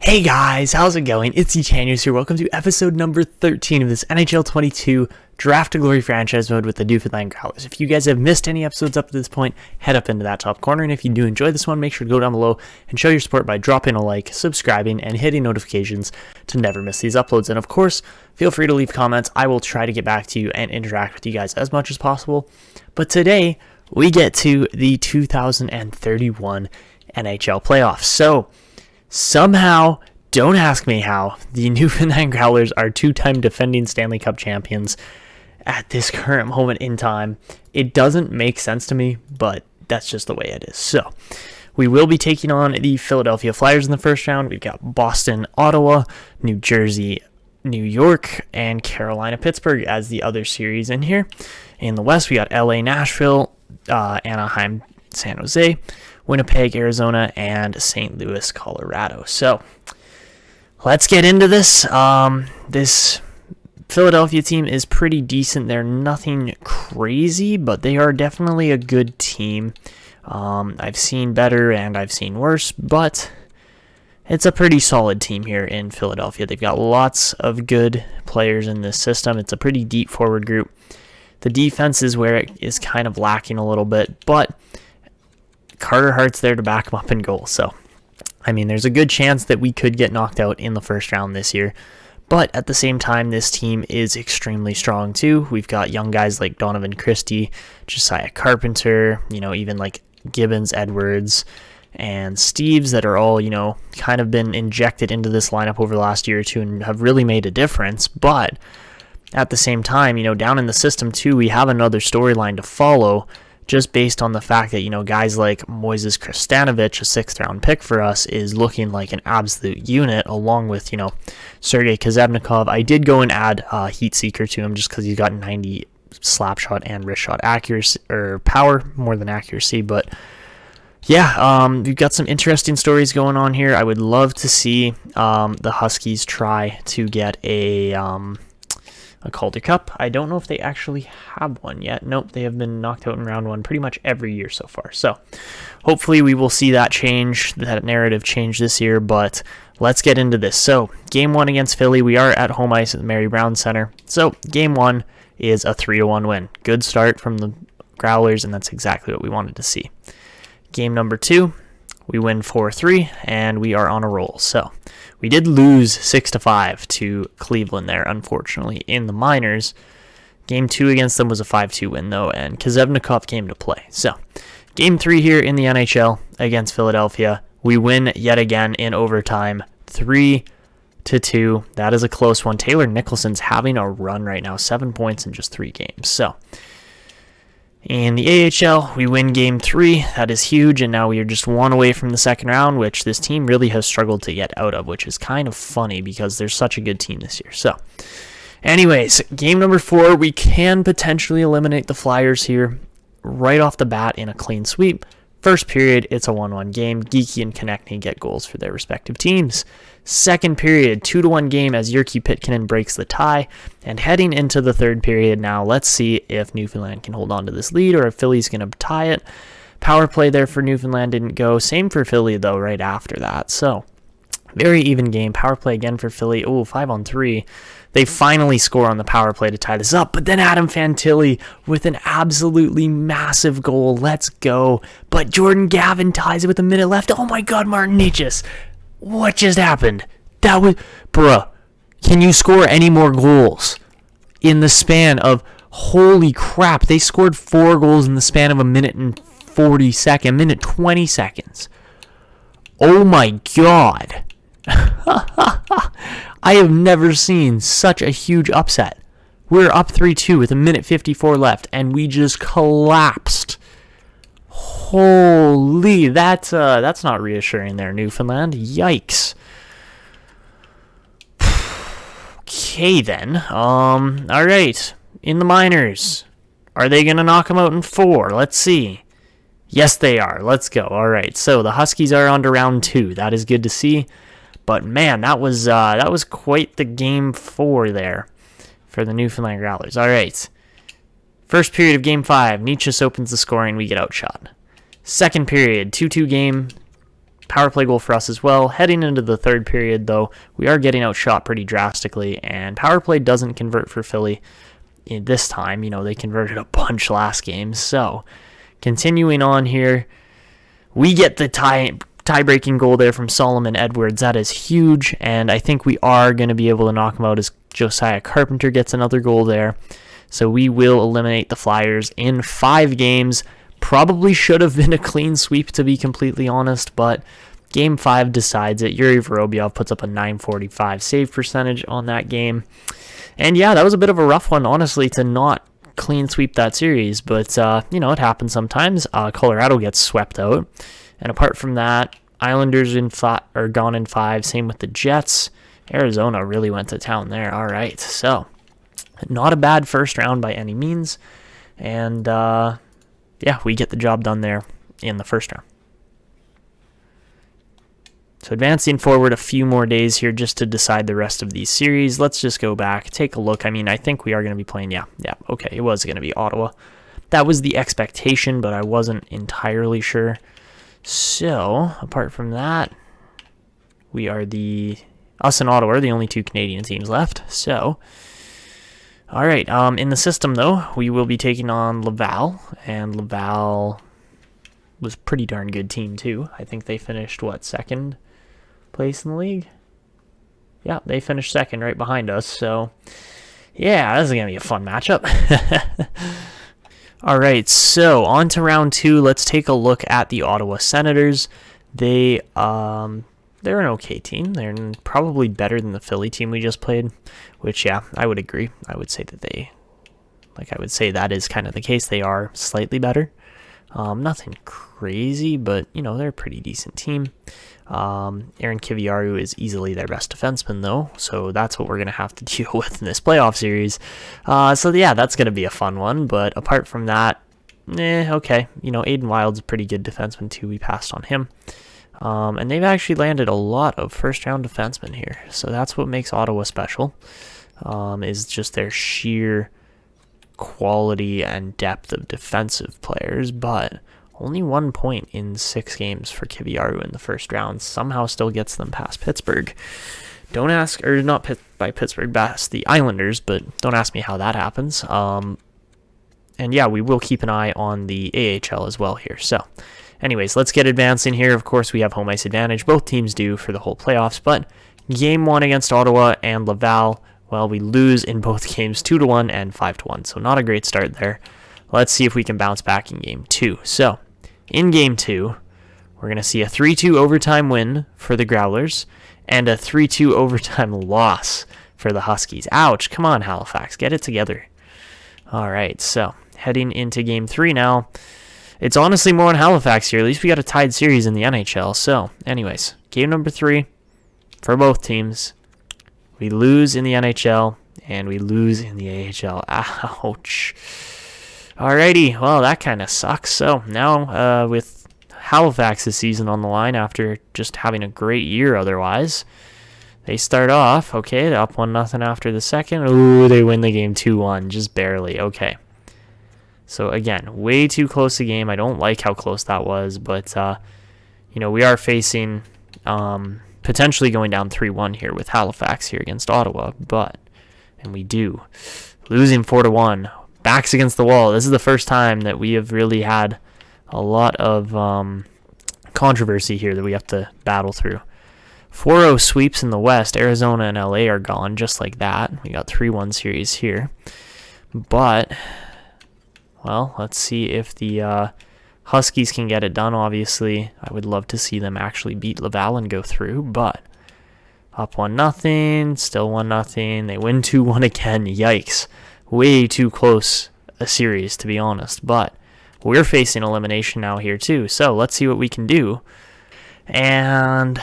Hey guys, how's it going? It's Echanius here. Welcome to episode number 13 of this NHL 22 Draft to Glory franchise mode with the Newfoundland Growlers. If you guys have missed any episodes up to this point, head up into that top corner. And if you do enjoy this one, make sure to go down below and show your support by dropping a like, subscribing, and hitting notifications to never miss these uploads. And of course, feel free to leave comments. I will try to get back to you and interact with you guys as much as possible. But today, we get to the 2031 NHL playoffs. So, somehow, don't ask me how, the Newfoundland Growlers are two-time defending Stanley Cup champions at this current moment in time. It doesn't make sense to me, but that's just the way it is. So, we will be taking on the Philadelphia Flyers in the first round. We've got Boston, Ottawa, New Jersey, New York, and Carolina, Pittsburgh as the other series in here. In the West, we got LA, Nashville, Anaheim, San Jose, Winnipeg, Arizona, and St. Louis, Colorado. So, let's get into this. This Philadelphia team is pretty decent. They're nothing crazy, but they are definitely a good team. I've seen better and I've seen worse, but it's a pretty solid team here in Philadelphia. They've got lots of good players in this system. It's a pretty deep forward group. The defense is where it is kind of lacking a little bit, but Carter Hart's there to back him up in goal. So, I mean, there's a good chance that we could get knocked out in the first round this year. But at the same time, this team is extremely strong too. We've got young guys like Donovan Christie, Josiah Carpenter, even like Gibbons, Edwards, and Steves that are all, kind of been injected into this lineup over the last year or two and have really made a difference. But at the same time, down in the system too, we have another storyline to follow, just based on the fact that, guys like Moises Kristanovic, a 6th-round pick for us, is looking like an absolute unit, along with, Sergei Kazevnikov. I did go and add Heat Seeker to him just because he's got 90 slap shot and wrist shot accuracy, or power, more than accuracy. But, yeah, we've got some interesting stories going on here. I would love to see the Huskies try to get a Calder Cup. I don't know if they actually have one yet. Nope, they have been knocked out in round one pretty much every year so far. So hopefully we will see that change, that narrative change this year, but let's get into this. So game one against Philly, we are at home ice at the Mary Brown Center. So game one is a 3-1 win. Good start from the Growlers, and that's exactly what we wanted to see. Game number two, we win 4-3, and we are on a roll. So we did lose 6-5 to Cleveland there, unfortunately, in the minors. Game 2 against them was a 5-2 win, though, and Kazevnikov came to play. So, Game 3 here in the NHL against Philadelphia. We win yet again in overtime, 3-2. That is a close one. Taylor Nicholson's having a run right now, 7 points in just 3 games. So, in the AHL, we win Game 3. That is huge, and now we are just one away from the second round, which this team really has struggled to get out of, which is kind of funny because they're such a good team this year. So, anyways, Game number 4, we can potentially eliminate the Flyers here right off the bat in a clean sweep. First period, it's a 1-1 game. Geekie and Konechny get goals for their respective teams. Second period, 2-1 game as Jiricek breaks the tie. And heading into the third period now, let's see if Newfoundland can hold on to this lead or if Philly's going to tie it. Power play there for Newfoundland didn't go. Same for Philly, though, right after that. So, very even game. Power play again for Philly. 5-on-3. They finally score on the power play to tie this up, but then Adam Fantilli with an absolutely massive goal. Let's go. But Jordan Gavin ties it with a minute left. Oh my God, Martin Necas. What just happened? That was... Bruh, can you score any more goals in the span of... Holy crap, they scored 4 goals in the span of a minute and 40 seconds, minute 20 seconds. Oh my God. I have never seen such a huge upset. We're up 3-2 with a minute 54 left, and we just collapsed. Holy, that's not reassuring there, Newfoundland. Yikes. Okay, then. All right. In the minors, are they going to knock them out in 4? Let's see. Yes, they are. Let's go. All right. So the Huskies are on to round 2. That is good to see. But man, that was quite the game 4 there for the Newfoundland Growlers. All right. First period of game 5, Necas opens the scoring. We get outshot. Second period, 2-2 game. power play goal for us as well. Heading into the third period, though, we are getting outshot pretty drastically, and power play doesn't convert for Philly this time. They converted a bunch last game. So, continuing on here, we get the tie-breaking goal there from Solomon Edwards. That is huge, and I think we are going to be able to knock him out as Josiah Carpenter gets another goal there. So we will eliminate the Flyers in 5 games. Probably should have been a clean sweep, to be completely honest, but Game 5 decides it. Yuri Vorobyov puts up a .945 save percentage on that game. And yeah, that was a bit of a rough one, honestly, to not clean sweep that series. But, it happens sometimes. Colorado gets swept out. And apart from that, Islanders are gone in 5. Same with the Jets. Arizona really went to town there. All right, so not a bad first round by any means. And, we get the job done there in the first round. So advancing forward a few more days here just to decide the rest of these series. Let's just go back, take a look. I think we are going to be playing, okay, it was going to be Ottawa. That was the expectation, but I wasn't entirely sure. So, apart from that, us and Ottawa are the only 2 Canadian teams left. So, all right, in the system, though, we will be taking on Laval, and Laval was a pretty darn good team, too. I think they finished, second place in the league? Yeah, they finished second right behind us, so yeah, this is going to be a fun matchup. All right, so on to round 2. Let's take a look at the Ottawa Senators. They're an okay team. They're probably better than the Philly team we just played, which, yeah, I would agree. I would say that is kind of the case. They are slightly better. Nothing crazy, but, they're a pretty decent team. Aaron Kiviaru is easily their best defenseman, though, so that's what we're going to have to deal with in this playoff series. That's going to be a fun one, but apart from that, okay. Aiden Wild's a pretty good defenseman, too. We passed on him. And they've actually landed a lot of first-round defensemen here, so that's what makes Ottawa special, is just their sheer quality and depth of defensive players, but only 1 point in 6 games for Kiviaru in the first round somehow still gets them past Pittsburgh. Don't ask, or not by Pittsburgh, past the Islanders, but don't ask me how that happens. And yeah, we will keep an eye on the AHL as well here. So anyways, let's get advancing here. Of course, we have home ice advantage. Both teams do for the whole playoffs, but game 1 against Ottawa and Laval, well, we lose in both games 2-1 and 5-1, so not a great start there. Let's see if we can bounce back in game 2. So, in game 2, we're going to see a 3-2 overtime win for the Growlers and a 3-2 overtime loss for the Huskies. Ouch, come on, Halifax, get it together. All right, so heading into game 3 now. It's honestly more on Halifax here. At least we got a tied series in the NHL. So, anyways, game number 3 for both teams. We lose in the NHL, and we lose in the AHL. Ouch. Alrighty, well, that kind of sucks. So, now, with Halifax's season on the line after just having a great year otherwise, they start off, okay, they're up 1-0 after the second. Ooh, they win the game 2-1, just barely. Okay. So, again, way too close a game. I don't like how close that was, but, we are facing potentially going down 3-1 here with Halifax here against Ottawa, and we do. Losing 4-1, backs against the wall. This is the first time that we have really had a lot of controversy here that we have to battle through. 4-0 sweeps in the West. Arizona and LA are gone just like that. We got 3-1 series here. But, well, let's see if the Huskies can get it done, obviously. I would love to see them actually beat Laval and go through, but up 1-0, still 1-0. They win 2-1 again. Yikes. Way too close a series, to be honest, but we're facing elimination now here too, so let's see what we can do and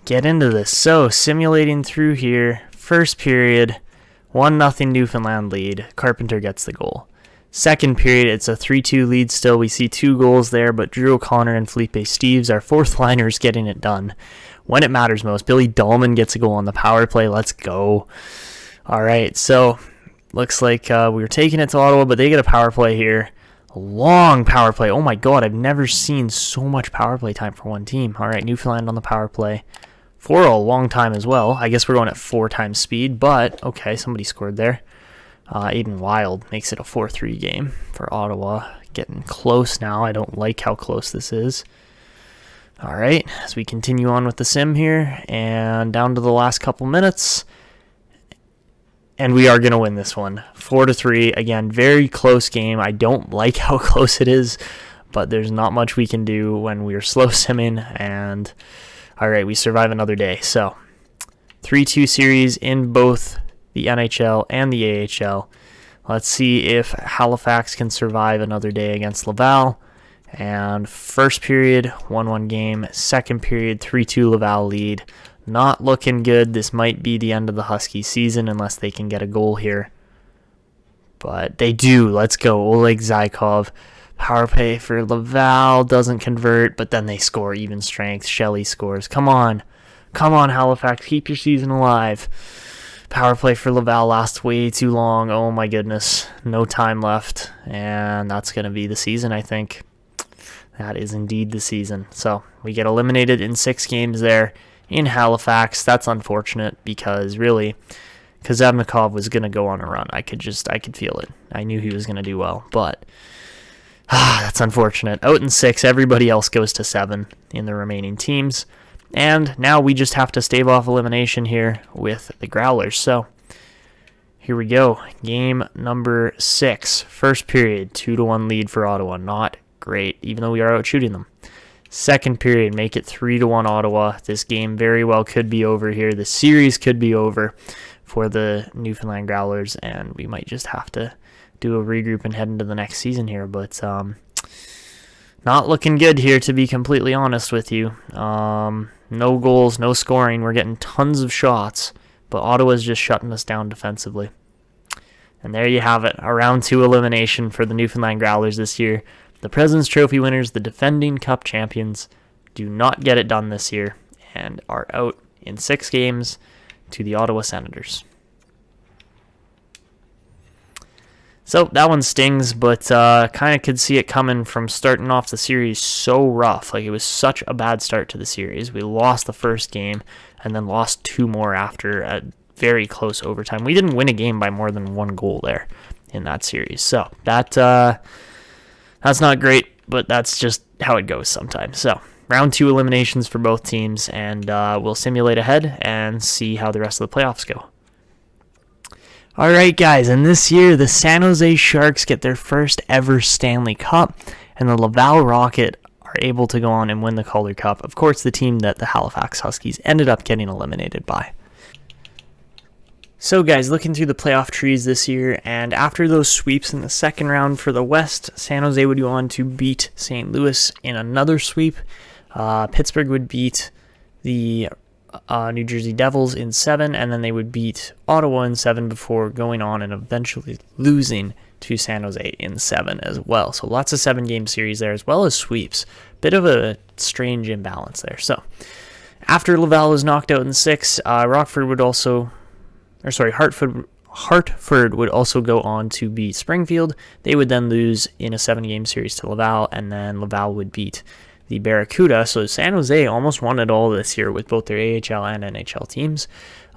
get into this. So, simulating through here, first period, 1-0 Newfoundland lead. Carpenter gets the goal. Second period, it's a 3-2 lead still. We see 2 goals there, but Drew O'Connor and Philippe Steves, our fourth liners, getting it done when it matters most. Billy Dahlman gets a goal on the power play. Let's go. All right, so looks like we were taking it to Ottawa, but they get a power play here. Long power play. Oh my god, I've never seen so much power play time for one team. All right, Newfoundland on the power play for a long time as well. I guess we're going at 4 times speed, but okay, somebody scored there. Aiden Wild makes it a 4-3 game for Ottawa. Getting close now. I don't like how close this is. All right, as we continue on with the sim here, and down to the last couple minutes. And we are going to win this one. 4-3. Again, very close game. I don't like how close it is, but there's not much we can do when we're slow simming. And, all right, we survive another day. So, 3-2 series in both the NHL and the AHL. Let's see if Halifax can survive another day against Laval. And first period, 1-1 game. Second period, 3-2 Laval lead. Not looking good. This might be the end of the Husky season unless they can get a goal here. But they do. Let's go. Oleg Zykov. Power play for Laval. Doesn't convert, but then they score even strength. Shelley scores. Come on. Come on, Halifax. Keep your season alive. Power play for Laval lasts way too long. Oh my goodness. No time left. And that's going to be the season, I think. That is indeed the season. So we get eliminated in 6 games there. In Halifax. That's unfortunate because really Kazavnikov was going to go on a run. I could feel it. I knew he was going to do well, but that's unfortunate. Out in 6, everybody else goes to 7 in the remaining teams. And now we just have to stave off elimination here with the Growlers. So here we go. Game number 6. First period, 2-1 lead for Ottawa. Not great, even though we are out shooting them. Second period, make it 3-1 Ottawa. This game very well could be over here. The series could be over for the Newfoundland Growlers, and we might just have to do a regroup and head into the next season here. But not looking good here, to be completely honest with you. No goals, no scoring. We're getting tons of shots, but Ottawa's just shutting us down defensively. And there you have it, a round 2 elimination for the Newfoundland Growlers this year. The President's Trophy winners, the defending Cup champions, do not get it done this year and are out in 6 games to the Ottawa Senators. So that one stings, but kind of could see it coming from starting off the series so rough. Like, it was such a bad start to the series. We lost the first game and then lost 2 more after a very close overtime. We didn't win a game by more than 1 goal there in that series. So that's not great, but that's just how it goes sometimes. So round 2 eliminations for both teams, and we'll simulate ahead and see how the rest of the playoffs go. All right, guys, and this year the San Jose Sharks get their first ever Stanley Cup, and the Laval Rocket are able to go on and win the Calder Cup. Of course, the team that the Halifax Huskies ended up getting eliminated by. So, guys, looking through the playoff trees this year, and after those sweeps in the second round for the West, San Jose would go on to beat St. Louis in another sweep. Pittsburgh would beat the New Jersey Devils in 7, and then they would beat Ottawa in 7 before going on and eventually losing to San Jose in 7 as well. So lots of 7-game series there, as well as sweeps. Bit of a strange imbalance there. So after Laval was knocked out in 6, Hartford would also go on to beat Springfield. They would then lose in a 7-game series to Laval, and then Laval would beat the Barracuda. So San Jose almost won it all this year with both their AHL and NHL teams.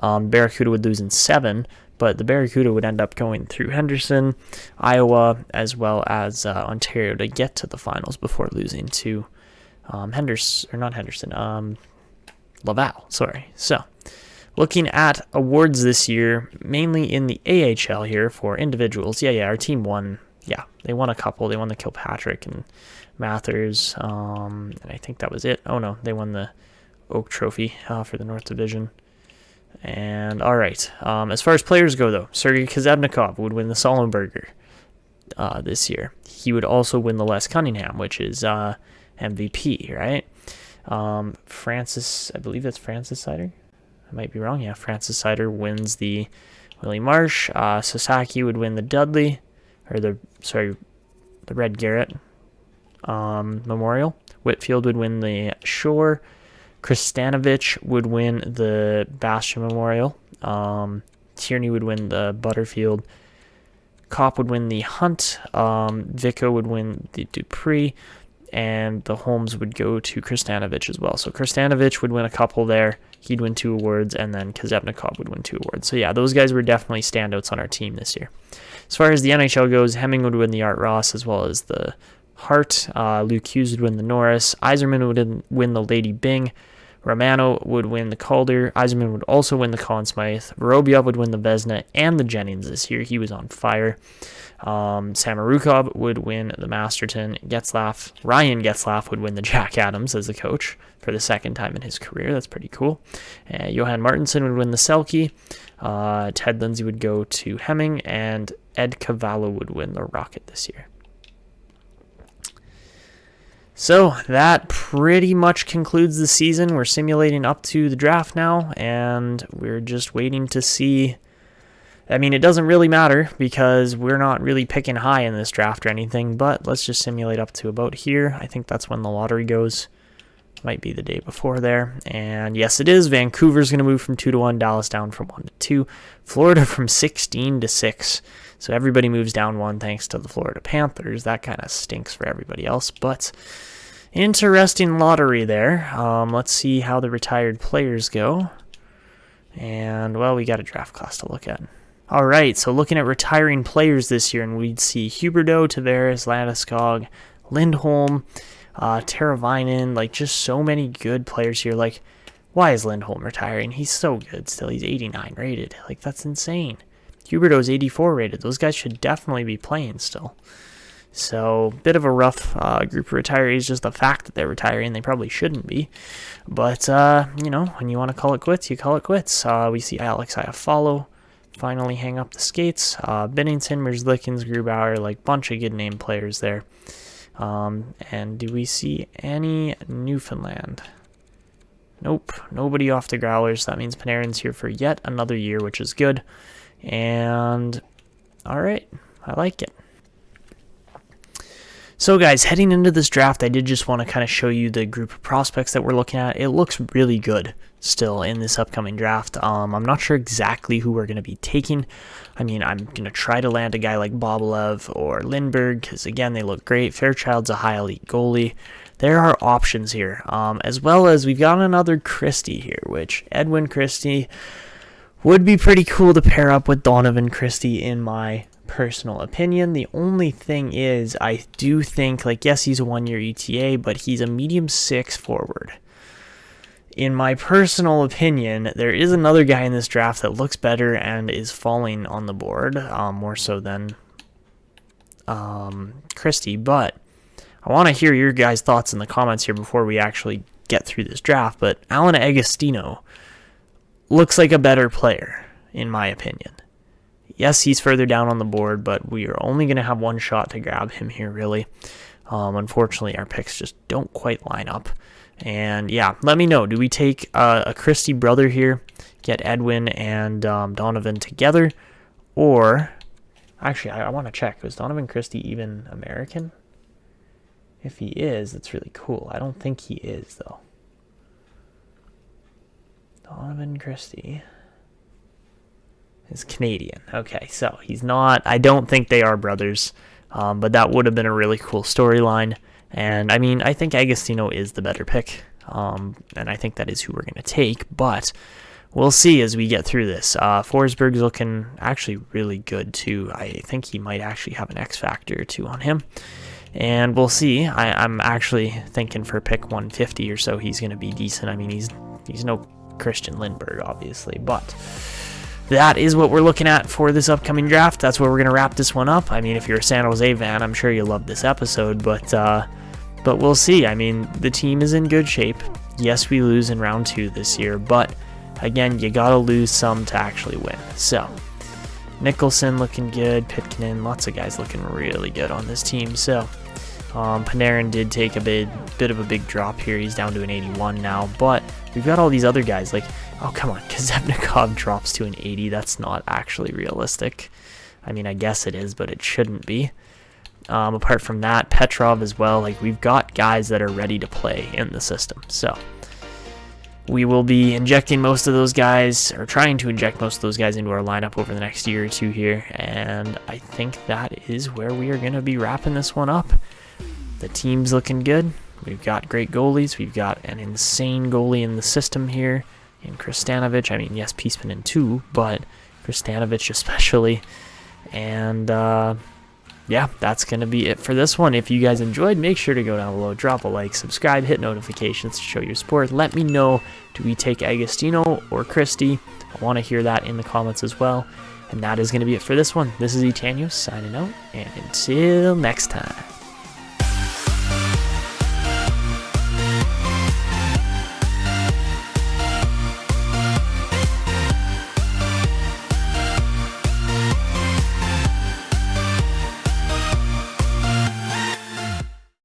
Barracuda would lose in 7, but the Barracuda would end up going through Henderson, Iowa, as well as Ontario to get to the finals before losing to Laval. So looking at awards this year, mainly in the AHL here for individuals. Our team won. Yeah, they won a couple. They won the Kilpatrick and Mathers, and I think that was it. Oh no, they won the Oak Trophy for the North Division. And all right, as far as players go, though, Sergei Kazabnikov would win the Sullenberger this year. He would also win the Les Cunningham, which is MVP, right? Francis, I believe that's Francis Sider. I might be wrong. Yeah, Francis Sider wins the Willie Marsh. Sasaki would win the Dudley, or the Red Garrett Memorial. Whitfield would win the Shore. Kristanovich would win the Bastion Memorial. Tierney would win the Butterfield. Kopp would win the Hunt. Vico would win the Dupree. And the Holmes would go to Kristanovic as well. So Kristanovic would win a couple there. He'd win 2 awards, and then Kazebnikov would win 2 awards. So yeah, those guys were definitely standouts on our team this year. As far as the NHL goes, Hemming would win the Art Ross as well as the Hart. Luke Hughes would win the Norris. Yzerman would win the Lady Byng. Romano would win the Calder. Yzerman would also win the Conn Smythe. Vorobyev would win the Vezina and the Jennings this year. He was on fire. Samorukov would win the Masterton. Ryan Getzlaff would win the Jack Adams as a coach for the 2nd time in his career. That's pretty cool. Johan Martinson would win the Selke. Ted Lindsay would go to Hemming, and Ed Cavallo would win the Rocket this year. So that pretty much concludes the season. We're simulating up to the draft now, and we're just waiting to see. I mean, it doesn't really matter because we're not really picking high in this draft or anything, but let's just simulate up to about here. I think that's when the lottery goes. Might be the day before there. And yes, it is. Vancouver's going to move from 2 to 1, Dallas down from 1 to 2, Florida from 16 to 6. So everybody moves down 1 thanks to the Florida Panthers. That kind of stinks for everybody else, but interesting lottery there. Let's see how the retired players go. And, well, we got a draft class to look at. All right, so looking at retiring players this year, and we'd see Huberdeau, Tavares, Landeskog, Lindholm, Teravainen, like just so many good players here. Like, why is Lindholm retiring? He's so good still. He's 89 rated. Like, that's insane. Huberdeau's 84 rated. Those guys should definitely be playing still. So, bit of a rough group of retirees. Just the fact that they're retiring, they probably shouldn't be. But, you know, when you want to call it quits, you call it quits. We see Alex Iafallo finally hang up the skates. Bennington, Merzlikins, Grubauer, like bunch of good name players there. And do we see any Newfoundland? Nope, nobody off the Growlers. That means Panarin's here for yet another year, which is good. And, all right, I like it. So guys, heading into this draft, I did just want to kind of show you the group of prospects that we're looking at. It looks really good still in this upcoming draft. I'm not sure exactly who we're going to be taking. I mean, I'm going to try to land a guy like Boblev or Lindbergh because, again, they look great. Fairchild's a high elite goalie. There are options here, as well as we've got another Christie here, which Edwin Christie would be pretty cool to pair up with Donovan Christie in my personal opinion. The only thing is, I do think, like, yes, he's a 1-year ETA, but he's a medium 6 forward. In my personal opinion, there is another guy in this draft that looks better and is falling on the board, more so than Christie, but I want to hear your guys' thoughts in the comments here before we actually get through this draft. But Alan Agostino looks like a better player, in my opinion. Yes, he's further down on the board, but we are only going to have one shot to grab him here, really. Unfortunately, our picks just don't quite line up. And yeah, let me know. Do we take a Christie brother here, get Edwin and Donovan together? Or, actually, I want to check. Was Donovan Christie even American? If he is, that's really cool. I don't think he is, though. Donovan Christie is Canadian. Okay, so he's not. I don't think they are brothers, but that would have been a really cool storyline. And I mean, I think Agostino is the better pick, and I think that is who we're going to take. But we'll see as we get through this. Forsberg's looking actually really good too. I think he might actually have an X factor or two on him. And we'll see. I'm actually thinking for pick 150 or so, he's going to be decent. I mean, he's no Christian Lindbergh, obviously, but that is what we're looking at for this upcoming draft. That's where we're going to wrap this one up. I mean, if you're a San Jose fan, I'm sure you'll love this episode, but we'll see. I mean, the team is in good shape. Yes, we lose in round 2 this year, but again, you got to lose some to actually win. So, Nicholson looking good, Pitkanen, lots of guys looking really good on this team. So, Panarin did take a bit of a big drop here. He's down to an 81 now, but we've got all these other guys like, oh, come on, Kazebnikov drops to an 80. That's not actually realistic. I mean, I guess it is, but it shouldn't be. Apart from that, Petrov as well. Like, we've got guys that are ready to play in the system. So, we will be injecting most of those guys, or trying to inject most of those guys into our lineup over the next year or two here. And I think that is where we are going to be wrapping this one up. The team's looking good. We've got great goalies. We've got an insane goalie in the system here in Kristanovic. I mean, yes, Piespanen too, but Kristanovic especially. And yeah, that's going to be it for this one. If you guys enjoyed, make sure to go down below, drop a like, subscribe, hit notifications to show your support. Let me know, do we take Agostino or Christie? I want to hear that in the comments as well. And that is going to be it for this one. This is Etanios signing out, and until next time.